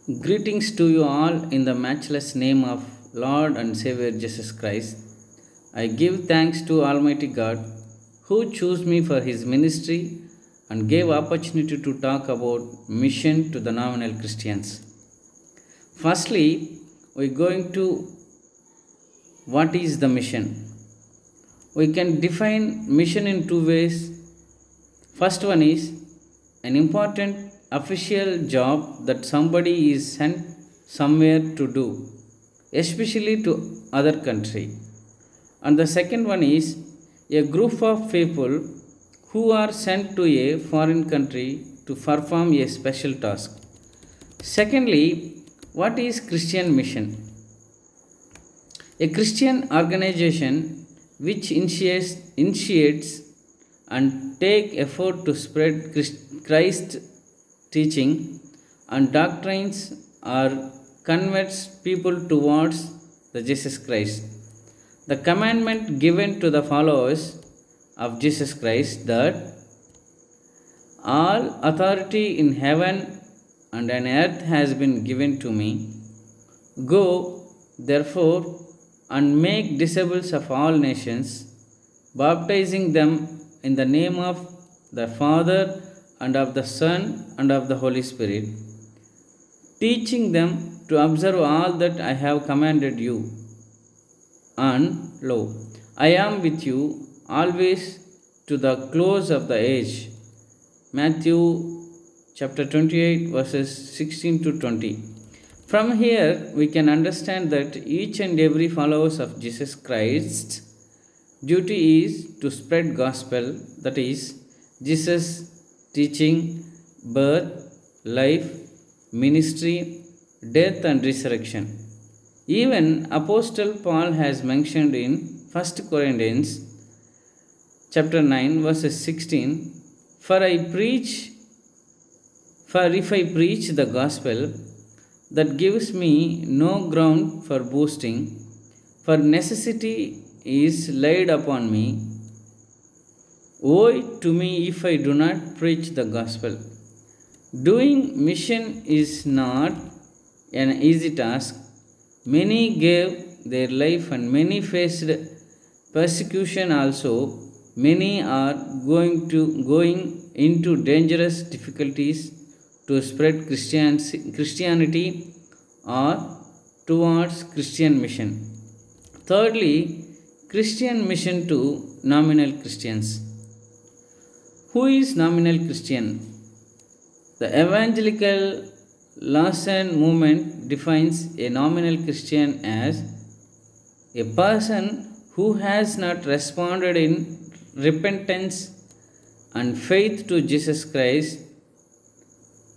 Greetings to you all in the matchless name of Lord and Savior Jesus Christ. I give thanks to Almighty God who chose me for his ministry and gave opportunity to talk about mission to the nominal Christians. Firstly, we're going to what is the mission? We can define mission in two ways. First one is an important official job that somebody is sent somewhere to do, especially to other country. And the second one is a group of people who are sent to a foreign country to perform a special task. Secondly, what is Christian mission? A Christian organization which initiates and take effort to spread Christ teaching and doctrines or converts people towards the Jesus Christ. The commandment given to the followers of Jesus Christ that all authority in heaven and on earth has been given to me. Go, therefore, and make disciples of all nations, baptizing them in the name of the Father and of the Son and of the Holy Spirit, teaching them to observe all that I have commanded you. And lo, I am with you always to the close of the age. Matthew chapter 28, verses 16 to 20. From here, we can understand that each and every followers of Jesus Christ's duty is to spread gospel, that is, Jesus' teaching, birth, life, ministry, death and resurrection. Even Apostle Paul has mentioned in 1 Corinthians chapter 9 verses 16, for if I preach the gospel, that gives me no ground for boasting, for necessity is laid upon me. Woe to me if I do not preach the gospel. Doing mission is not an easy task. Many gave their life and many faced persecution also. Many are going into dangerous difficulties to spread Christianity or towards Christian mission. Thirdly, Christian mission to nominal Christians. Who is nominal Christian? The evangelical Lausanne movement defines a nominal Christian as a person who has not responded in repentance and faith to Jesus Christ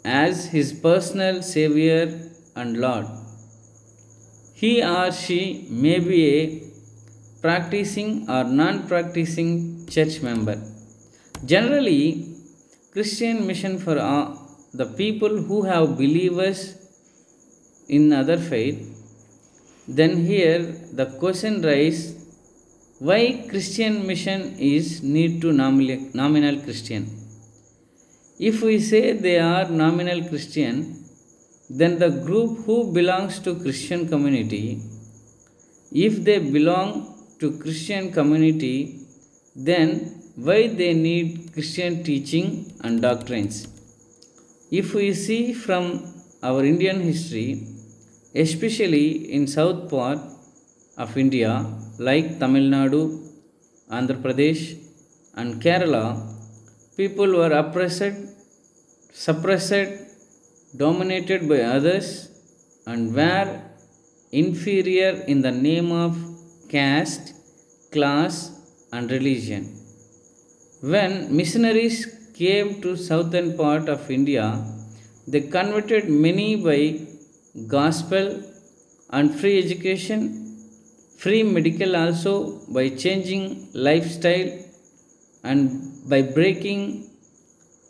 as his personal Savior and Lord. He or she may be a practicing or non practicing church member. Generally, Christian mission for the people who have believers in other faith. Then here the question rises, why Christian mission is need to nominal Christian? If we say they are nominal Christian, then the group who belongs to Christian community, if they belong to Christian community, then why they need Christian teaching and doctrines? If we see from our Indian history, especially in south part of India like Tamil Nadu, Andhra Pradesh and Kerala, people were oppressed, suppressed, dominated by others and were inferior in the name of caste, class and religion. When missionaries came to southern part of India, they converted many by gospel and free education, free medical also by changing lifestyle and by breaking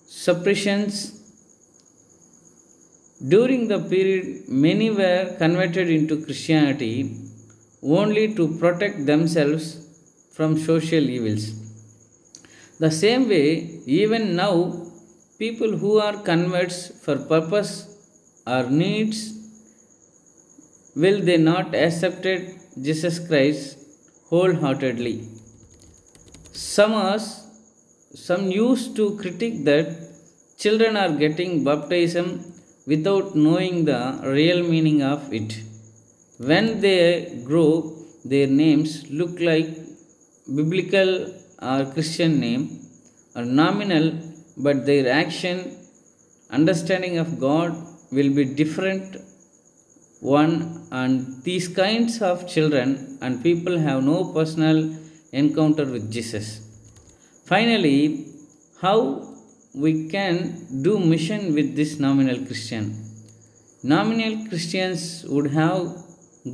suppressions. During the period, many were converted into Christianity only to protect themselves from social evils. The same way, even now, people who are converts for purpose or needs, will they not accept Jesus Christ wholeheartedly? Some us some used to critique that children are getting baptism without knowing the real meaning of it. When they grow, their names look like biblical or Christian name or nominal, but their action, understanding of God will be different one, and these kinds of children and people have no personal encounter with Jesus. Finally, how we can do mission with this nominal Christian? Nominal Christians would have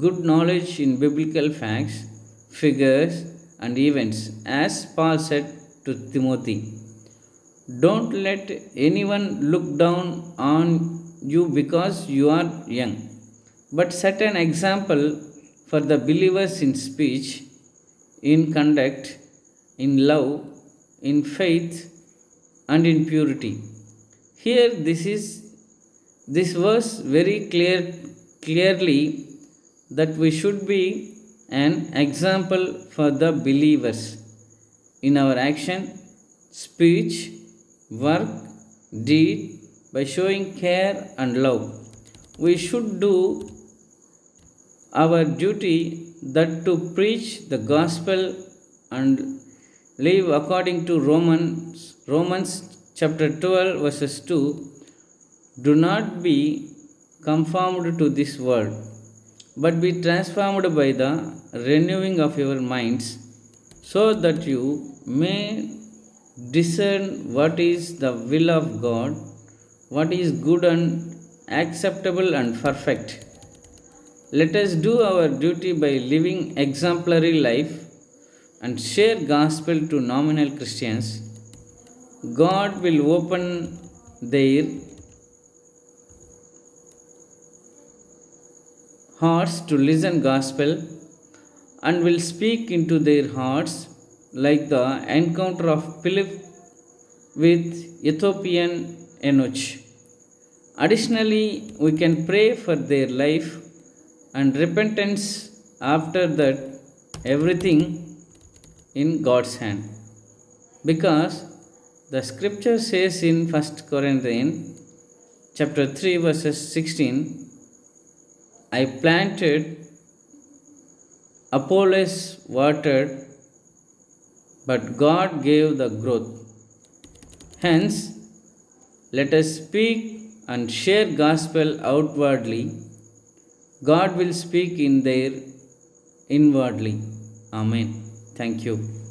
good knowledge in biblical facts, figures, and events, as Paul said to Timothy. Don't let anyone look down on you because you are young, but set an example for the believers in speech, in conduct, in love, in faith, and in purity. Here, this verse very clearly that we should be an example for the believers in our action, speech, work, deed, by showing care and love. We should do our duty that to preach the gospel and live according to Romans chapter 12 verses 2. Do not be conformed to this world, but be transformed by the renewing of your minds, so that you may discern what is the will of God, what is good and acceptable and perfect. Let us do our duty by living exemplary life and share gospel to nominal Christians. God will open their hearts to listen gospel and will speak into their hearts, like the encounter of Philip with Ethiopian eunuch. Additionally, we can pray for their life and repentance. After that, everything in God's hand, because the scripture says in 1 Corinthians chapter 3 verses 16, I planted, Apollos watered, but God gave the growth. Hence, let us speak and share gospel outwardly. God will speak in their inwardly. Amen. Thank you.